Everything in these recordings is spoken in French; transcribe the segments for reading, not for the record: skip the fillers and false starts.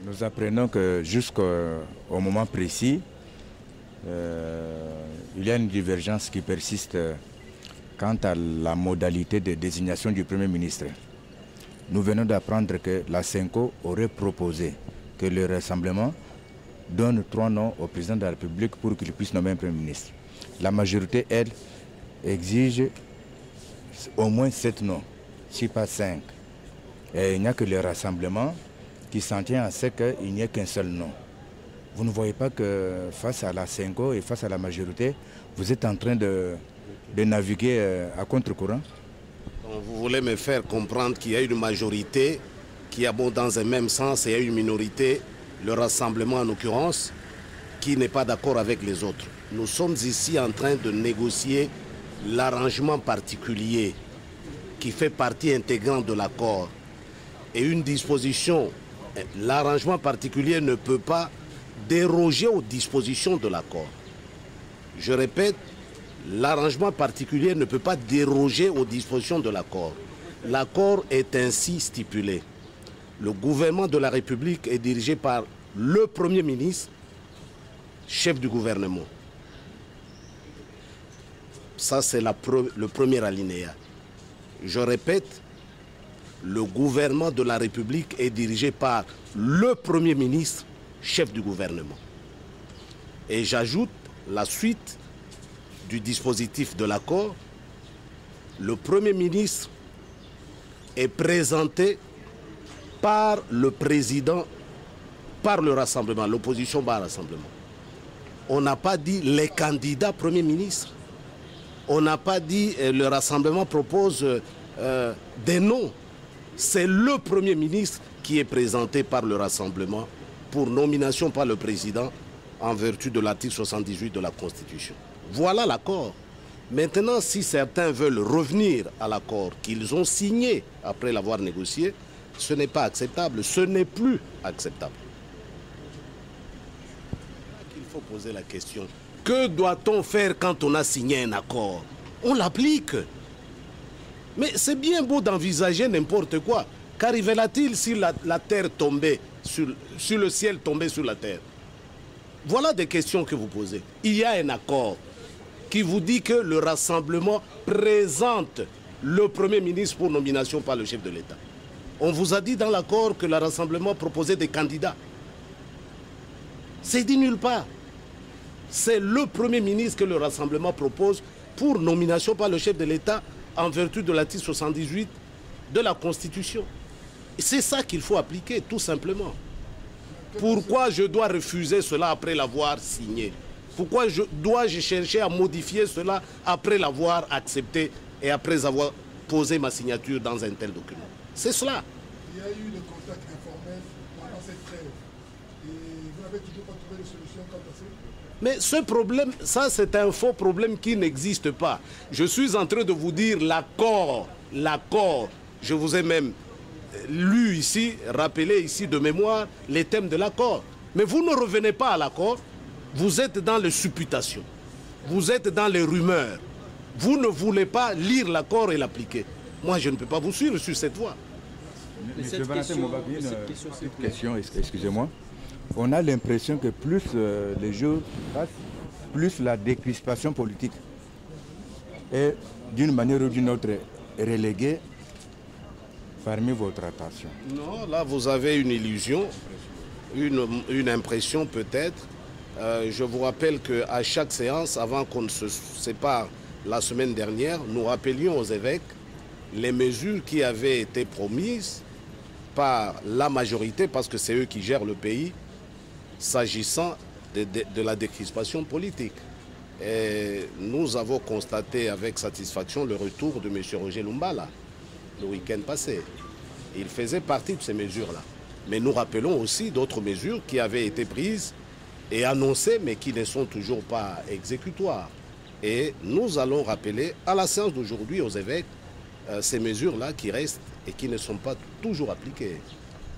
Nous apprenons que jusqu'au moment précis, il y a une divergence qui persiste quant à la modalité de désignation du Premier ministre. Nous venons d'apprendre que la CENCO aurait proposé que le Rassemblement donne 3 noms au président de la République pour qu'il puisse nommer un Premier ministre. La majorité, elle, exige au moins 7 noms, si pas 5. Et il n'y a que le Rassemblement qui s'en tient à ce qu'il n'y ait qu'un seul nom. Vous ne voyez pas que face à la CENCO et face à la majorité, vous êtes en train de naviguer à contre-courant? Vous voulez me faire comprendre qu'il y a une majorité qui abonde dans un même sens et il y a une minorité, le Rassemblement en l'occurrence, qui n'est pas d'accord avec les autres. Nous sommes ici en train de négocier l'arrangement particulier qui fait partie intégrante de l'accord. Et une disposition, l'arrangement particulier ne peut pas déroger aux dispositions de l'accord. Je répète, l'arrangement particulier ne peut pas déroger aux dispositions de l'accord. L'accord est ainsi stipulé. Le gouvernement de la République est dirigé par le Premier ministre, chef du gouvernement. Ça, c'est le premier alinéa. Je répète, le gouvernement de la République est dirigé par le Premier ministre, chef du gouvernement. Et j'ajoute la suite du dispositif de l'accord. Le Premier ministre est présenté par le président, par le Rassemblement, l'opposition par le Rassemblement. On n'a pas dit les candidats Premier ministre. On n'a pas dit le Rassemblement propose des noms. C'est le Premier ministre qui est présenté par le Rassemblement pour nomination par le président en vertu de l'article 78 de la Constitution. Voilà l'accord. Maintenant, si certains veulent revenir à l'accord qu'ils ont signé après l'avoir négocié, ce n'est pas acceptable, ce n'est plus acceptable. Il faut poser la question. Que doit-on faire quand on a signé un accord? On l'applique. Mais c'est bien beau d'envisager n'importe quoi. Qu'arrivera-t-il si la terre tombait, sur le ciel tombait sur la terre? Voilà des questions que vous posez. Il y a un accord qui vous dit que le Rassemblement présente le Premier ministre pour nomination par le chef de l'État. On vous a dit dans l'accord que le Rassemblement proposait des candidats. C'est dit nulle part. C'est le Premier ministre que le Rassemblement propose pour nomination par le chef de l'État en vertu de l'article 78 de la Constitution. C'est ça qu'il faut appliquer, tout simplement. Pourquoi je dois refuser cela après l'avoir signé? Pourquoi dois-je chercher à modifier cela après l'avoir accepté et après avoir posé ma signature dans un tel document? C'est cela. Il y a eu des contacts informels pendant cette trêve. Et vous n'avez toujours pas trouvé de solution quant à ça? Mais ce problème, ça c'est un faux problème qui n'existe pas. Je suis en train de vous dire l'accord, je vous ai même lu ici, rappelé ici de mémoire les thèmes de l'accord. Mais vous ne revenez pas à l'accord, vous êtes dans les supputations, vous êtes dans les rumeurs. Vous ne voulez pas lire l'accord et l'appliquer. Moi je ne peux pas vous suivre sur cette voie. Monsieur Valentin Moubavi, une petite question, excusez-moi. On a l'impression que plus les jours passent, plus la décrispation politique est d'une manière ou d'une autre reléguée parmi votre attention. Non, là vous avez une illusion, une impression peut-être. Je vous rappelle qu'à chaque séance, avant qu'on ne se sépare la semaine dernière, nous rappelions aux évêques les mesures qui avaient été promises par la majorité, parce que c'est eux qui gèrent le pays, s'agissant de la décrispation politique. Et nous avons constaté avec satisfaction le retour de M. Roger Lumbala le week-end passé. Il faisait partie de ces mesures-là. Mais nous rappelons aussi d'autres mesures qui avaient été prises et annoncées, mais qui ne sont toujours pas exécutoires. Et nous allons rappeler à la séance d'aujourd'hui aux évêques ces mesures-là qui restent et qui ne sont pas toujours appliquées.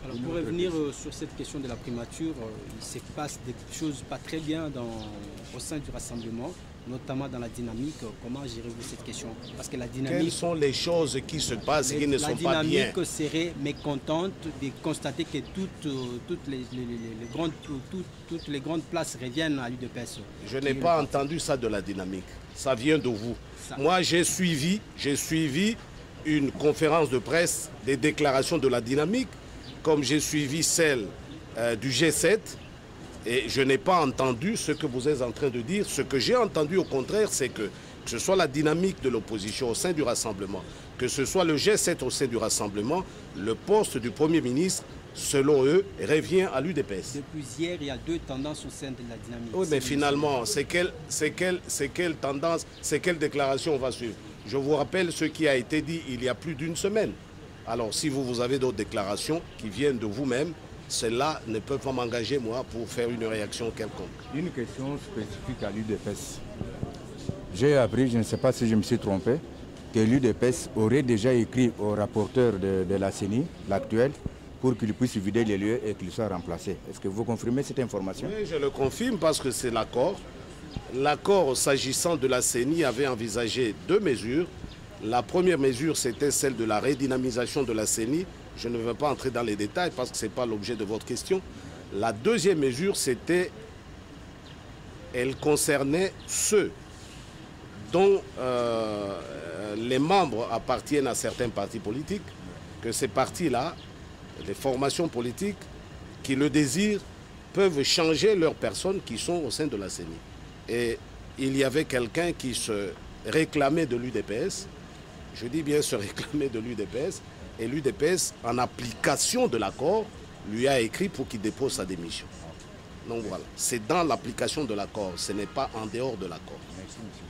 Alors pour revenir sur cette question de la primature, il se passe des choses pas très bien au sein du rassemblement, notamment dans la dynamique. Comment gérez-vous cette question? Parce que la dynamique... Quelles sont les choses qui se passent et qui ne sont pas bien? La dynamique serait mécontente de constater que toutes les grandes places reviennent à l'UDPS. Je n'ai pas entendu ça de la dynamique. Ça vient de vous. Moi, j'ai suivi une conférence de presse des déclarations de la dynamique, comme j'ai suivi celle du G7, et je n'ai pas entendu ce que vous êtes en train de dire. Ce que j'ai entendu au contraire, c'est que ce soit la dynamique de l'opposition au sein du rassemblement, que ce soit le G7 au sein du rassemblement, le poste du Premier ministre, selon eux, revient à l'UDPS. Depuis hier, il y a deux tendances au sein de la dynamique. Oui, mais finalement, c'est quelle tendance, c'est quelle déclaration on va suivre? Je vous rappelle ce qui a été dit il y a plus d'une semaine. Alors, si vous avez d'autres déclarations qui viennent de vous-même, celles-là ne peuvent pas m'engager, moi, pour faire une réaction quelconque. Une question spécifique à l'UDPS. J'ai appris, je ne sais pas si je me suis trompé, que l'UDPS aurait déjà écrit au rapporteur de la CENI, l'actuel, pour qu'il puisse vider les lieux et qu'il soit remplacé. Est-ce que vous confirmez cette information? Oui, je le confirme parce que c'est l'accord. L'accord s'agissant de la CENI avait envisagé deux mesures. La première mesure, c'était celle de la redynamisation de la CENI. Je ne veux pas entrer dans les détails parce que ce n'est pas l'objet de votre question. La deuxième mesure, elle concernait ceux dont les membres appartiennent à certains partis politiques, que ces partis-là, les formations politiques qui le désirent, peuvent changer leurs personnes qui sont au sein de la CENI. Et il y avait quelqu'un qui se réclamait de l'UDPS, je dis bien se réclamer de l'UDPS, et l'UDPS, en application de l'accord, lui a écrit pour qu'il dépose sa démission. Donc voilà, c'est dans l'application de l'accord, ce n'est pas en dehors de l'accord. Merci, monsieur.